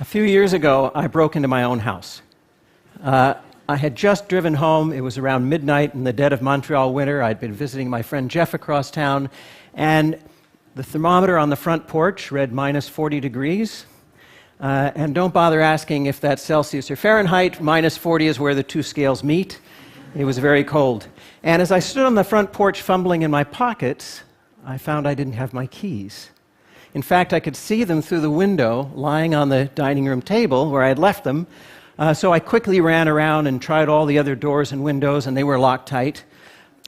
few years ago, I broke into my own house. I had just driven home. It was around midnight in the dead of Montreal winter. I'd been visiting my friend Jeff across town, and the thermometer on the front porch read minus 40 degrees. And don't bother asking if that's Celsius or Fahrenheit. Minus 40 is where the two scales meet. It was very cold. And as I stood on the front porch fumbling in my pockets, I found I didn't have my keys. In fact, I could see them through the window lying on the dining room table where I had left them. So I quickly ran around and tried all the other doors and windows, and they were locked tight.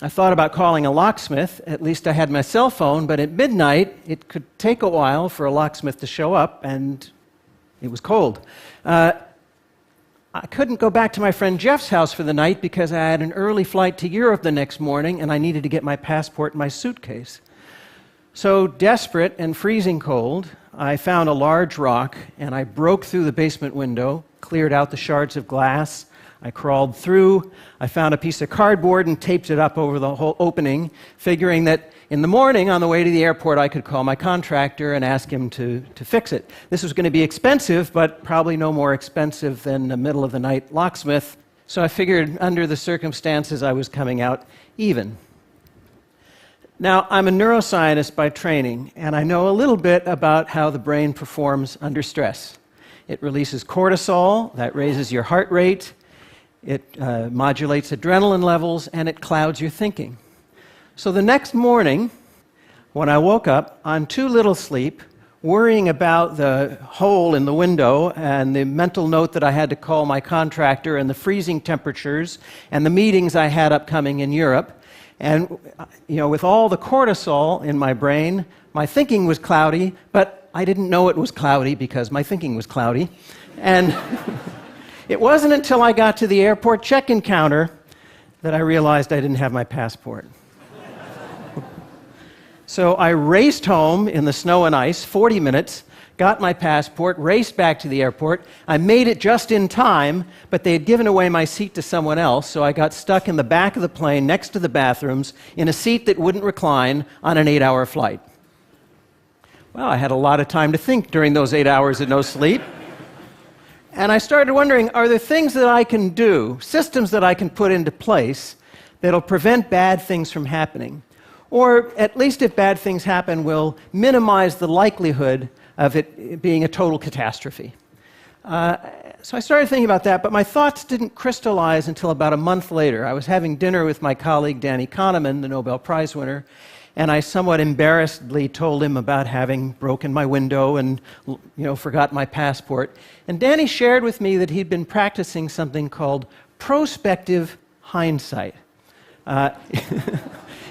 I thought about calling a locksmith. At least I had my cell phone, but at midnight, it could take a while for a locksmith to show up, and it was cold. I couldn't go back to my friend Jeff's house for the night because I had an early flight to Europe the next morning, and I needed to get my passport in my suitcase. So, desperate and freezing cold, I found a large rock, and I broke through the basement window, cleared out the shards of glass. I crawled through. I found a piece of cardboard and taped it up over the whole opening, figuring that in the morning on the way to the airport I could call my contractor and ask him to fix it. This was going to be expensive, but probably no more expensive than a middle-of-the-night locksmith. So I figured under the circumstances I was coming out even. Now, I'm a neuroscientist by training, and I know a little bit about how the brain performs under stress. It releases cortisol, that raises your heart rate, it modulates adrenaline levels, and it clouds your thinking. So the next morning, when I woke up on too little sleep, worrying about the hole in the window and the mental note that I had to call my contractor and the freezing temperatures and the meetings I had upcoming in Europe, and with all the cortisol in my brain, my thinking was cloudy, but I didn't know it was cloudy because my thinking was cloudy. And it wasn't until I got to the airport check-in counter that I realized I didn't have my passport. So I raced home in the snow and ice, 40 minutes, got my passport, raced back to the airport. I made it just in time, but they had given away my seat to someone else, so I got stuck in the back of the plane next to the bathrooms in a seat that wouldn't recline on an 8-hour flight. Well, I had a lot of time to think during those 8 hours of no sleep. And I started wondering, are there things that I can do, systems that I can put into place that'll prevent bad things from happening? Or at least if bad things happen, will minimize the likelihood of it being a total catastrophe. So I started thinking about that, but my thoughts didn't crystallize until about a month later. I was having dinner with my colleague Danny Kahneman, the Nobel Prize winner, and I somewhat embarrassedly told him about having broken my window and forgot my passport. And Danny shared with me that he'd been practicing something called prospective hindsight.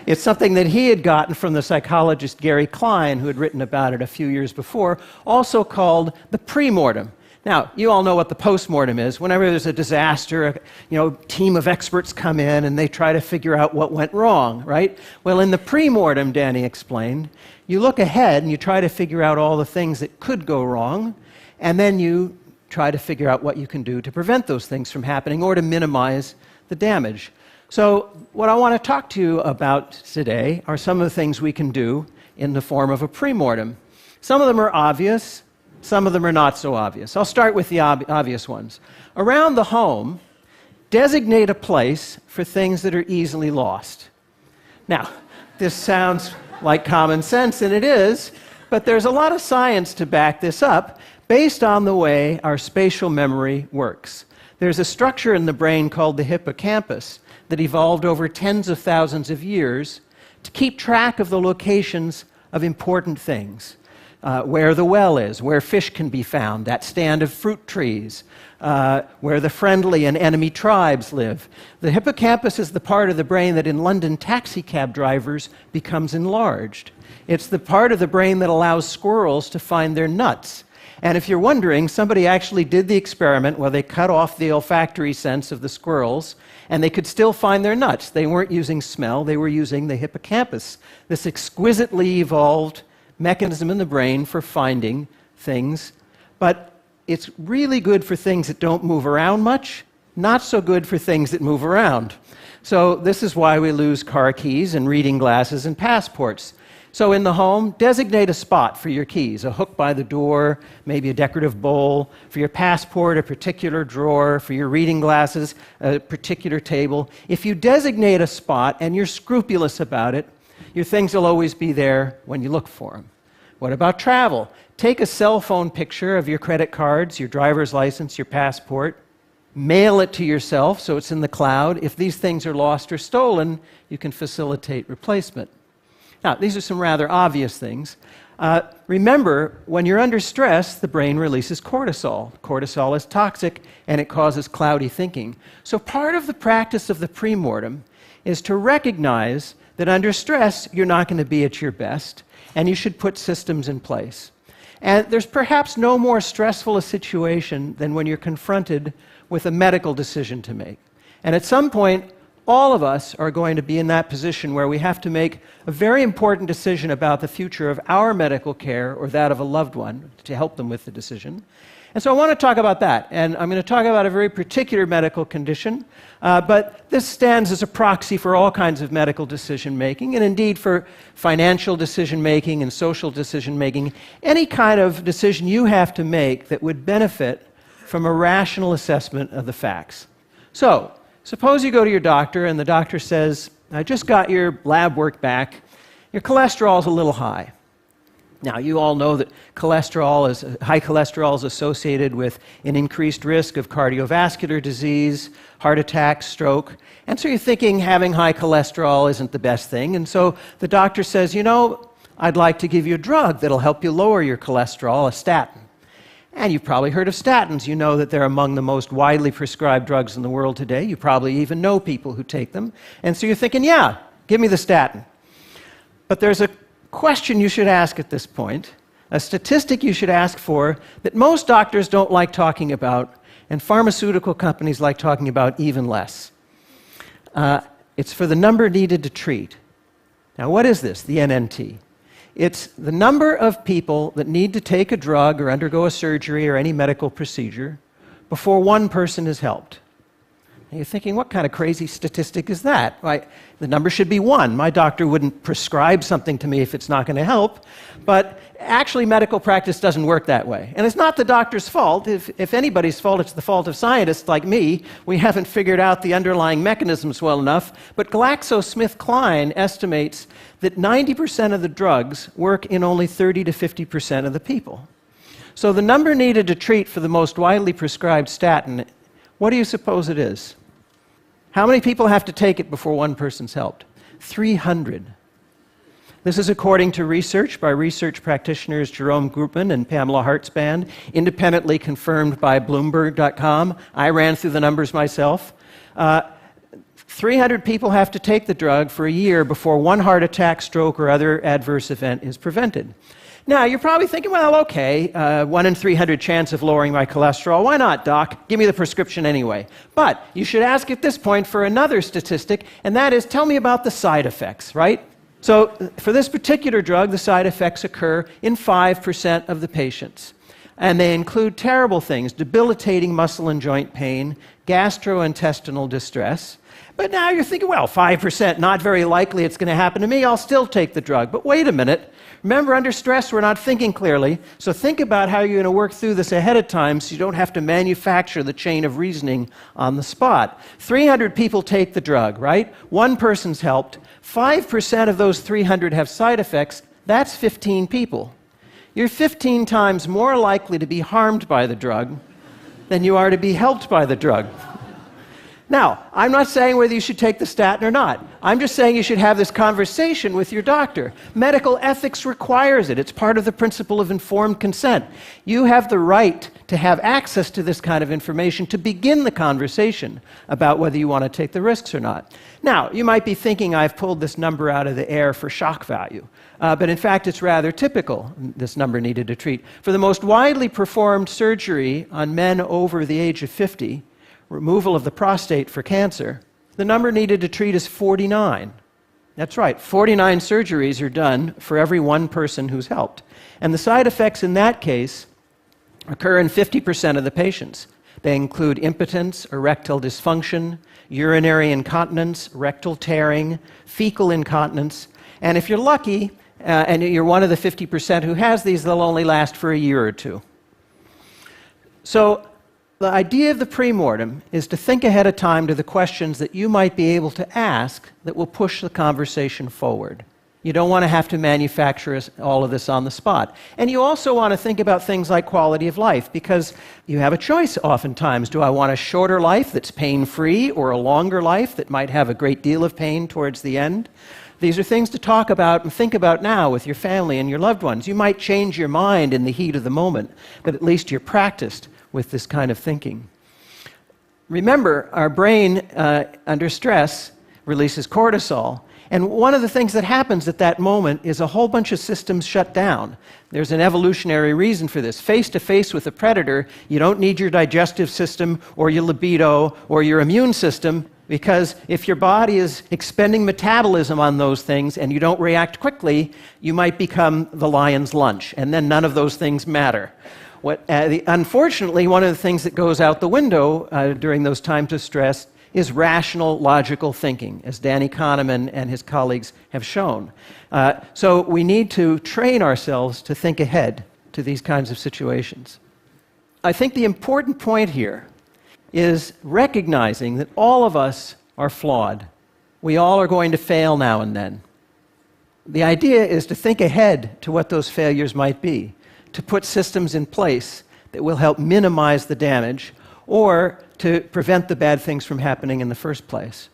It's something that he had gotten from the psychologist Gary Klein, who had written about it a few years before, also called the pre-mortem. Now, you all know what the post-mortem is. Whenever there's a disaster, a team of experts come in and they try to figure out what went wrong, right? Well, in the pre-mortem, Danny explained, you look ahead and you try to figure out all the things that could go wrong, and then you try to figure out what you can do to prevent those things from happening or to minimize the damage. So what I want to talk to you about today are some of the things we can do in the form of a pre-mortem. Some of them are obvious, some of them are not so obvious. I'll start with the obvious ones. Around the home, designate a place for things that are easily lost. Now, this sounds like common sense, and it is, but there's a lot of science to back this up based on the way our spatial memory works. There's a structure in the brain called the hippocampus that evolved over tens of thousands of years to keep track of the locations of important things. Where the well is, where fish can be found, that stand of fruit trees, where the friendly and enemy tribes live. The hippocampus is the part of the brain that in London taxicab drivers becomes enlarged. It's the part of the brain that allows squirrels to find their nuts. And if you're wondering, somebody actually did the experiment where they cut off the olfactory sense of the squirrels, and they could still find their nuts. They weren't using smell, they were using the hippocampus, this exquisitely evolved mechanism in the brain for finding things. But it's really good for things that don't move around much, not so good for things that move around. So this is why we lose car keys and reading glasses and passports. So in the home, designate a spot for your keys, a hook by the door, maybe a decorative bowl, for your passport, a particular drawer, for your reading glasses, a particular table. If you designate a spot and you're scrupulous about it, your things will always be there when you look for them. What about travel? Take a cell phone picture of your credit cards, your driver's license, your passport. Mail it to yourself so it's in the cloud. If these things are lost or stolen, you can facilitate replacement. Now, these are some rather obvious things. Remember, when you're under stress, the brain releases cortisol. Cortisol is toxic, and it causes cloudy thinking. So part of the practice of the premortem is to recognize that under stress, you're not going to be at your best, and you should put systems in place. And there's perhaps no more stressful a situation than when you're confronted with a medical decision to make. And at some point, all of us are going to be in that position where we have to make a very important decision about the future of our medical care or that of a loved one to help them with the decision. And so I want to talk about that. And I'm going to talk about a very particular medical condition, but this stands as a proxy for all kinds of medical decision making, and indeed for financial decision making and social decision making, any kind of decision you have to make that would benefit from a rational assessment of the facts. So, suppose you go to your doctor and the doctor says, I just got your lab work back. Your cholesterol is a little high. Now, you all know that high cholesterol is associated with an increased risk of cardiovascular disease, heart attack, stroke. And so you're thinking having high cholesterol isn't the best thing. And so the doctor says, I'd like to give you a drug that'll help you lower your cholesterol, a statin. And you've probably heard of statins. You know that they're among the most widely prescribed drugs in the world today. You probably even know people who take them. And so you're thinking, yeah, give me the statin. But there's a question you should ask at this point, a statistic you should ask for that most doctors don't like talking about, and pharmaceutical companies like talking about even less. It's for the number needed to treat. Now, what is this, the NNT? It's the number of people that need to take a drug or undergo a surgery or any medical procedure before one person is helped. And you're thinking, what kind of crazy statistic is that? The number should be 1. My doctor wouldn't prescribe something to me if it's not going to help. But actually, medical practice doesn't work that way. And it's not the doctor's fault. If anybody's fault, it's the fault of scientists like me. We haven't figured out the underlying mechanisms well enough. But GlaxoSmithKline estimates that 90% of the drugs work in only 30 to 50% of the people. So the number needed to treat for the most widely prescribed statin, what do you suppose it is? How many people have to take it before one person's helped? 300. This is according to research by research practitioners Jerome Groopman and Pamela Hartzband, independently confirmed by Bloomberg.com. I ran through the numbers myself. 300 people have to take the drug for a year before one heart attack, stroke, or other adverse event is prevented. Now, you're probably thinking, well, okay, 1 in 300 chance of lowering my cholesterol. Why not, doc? Give me the prescription anyway. But you should ask at this point for another statistic, and that is, tell me about the side effects, right? So for this particular drug, the side effects occur in 5% of the patients. And they include terrible things, debilitating muscle and joint pain, gastrointestinal distress. But now you're thinking, well, 5%, not very likely it's going to happen to me. I'll still take the drug. But wait a minute. Remember, under stress, we're not thinking clearly. So think about how you're going to work through this ahead of time so you don't have to manufacture the chain of reasoning on the spot. 300 people take the drug, right? One person's helped. 5% of those 300 have side effects. That's 15 people. You're 15 times more likely to be harmed by the drug than you are to be helped by the drug. Now, I'm not saying whether you should take the statin or not. I'm just saying you should have this conversation with your doctor. Medical ethics requires it. It's part of the principle of informed consent. You have the right to have access to this kind of information to begin the conversation about whether you want to take the risks or not. Now, you might be thinking I've pulled this number out of the air for shock value. But in fact, it's rather typical, this number needed to treat. For the most widely performed surgery on men over the age of 50, removal of the prostate for cancer, the number needed to treat is 49. That's right, 49 surgeries are done for every one person who's helped. And the side effects in that case occur in 50% of the patients. They include impotence, erectile dysfunction, urinary incontinence, rectal tearing, fecal incontinence, and if you're lucky, and you're one of the 50% who has these, they'll only last for a year or two. So the idea of the premortem is to think ahead of time to the questions that you might be able to ask that will push the conversation forward. You don't want to have to manufacture all of this on the spot. And you also want to think about things like quality of life, because you have a choice oftentimes. Do I want a shorter life that's pain-free, or a longer life that might have a great deal of pain towards the end? These are things to talk about and think about now with your family and your loved ones. You might change your mind in the heat of the moment, but at least you're practiced with this kind of thinking. Remember, our brain under stress releases cortisol, and one of the things that happens at that moment is a whole bunch of systems shut down. There's an evolutionary reason for this. Face to face with a predator, you don't need your digestive system or your libido or your immune system, because if your body is expending metabolism on those things and you don't react quickly, you might become the lion's lunch, and then none of those things matter. Unfortunately, one of the things that goes out the window during those times of stress is rational, logical thinking, as Danny Kahneman and his colleagues have shown. So we need to train ourselves to think ahead to these kinds of situations. I think the important point here is recognizing that all of us are flawed. We all are going to fail now and then. The idea is to think ahead to what those failures might be, to put systems in place that will help minimize the damage or to prevent the bad things from happening in the first place.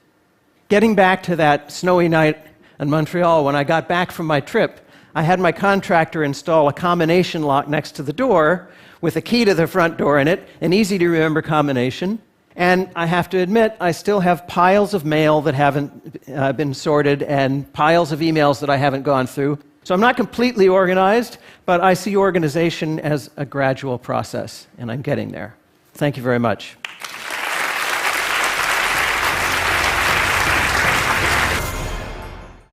Getting back to that snowy night in Montreal, when I got back from my trip, I had my contractor install a combination lock next to the door with a key to the front door in it, an easy-to-remember combination. And I have to admit, I still have piles of mail that haven't been sorted and piles of emails that I haven't gone through. So I'm not completely organized, but I see organization as a gradual process, and I'm getting there. Thank you very much.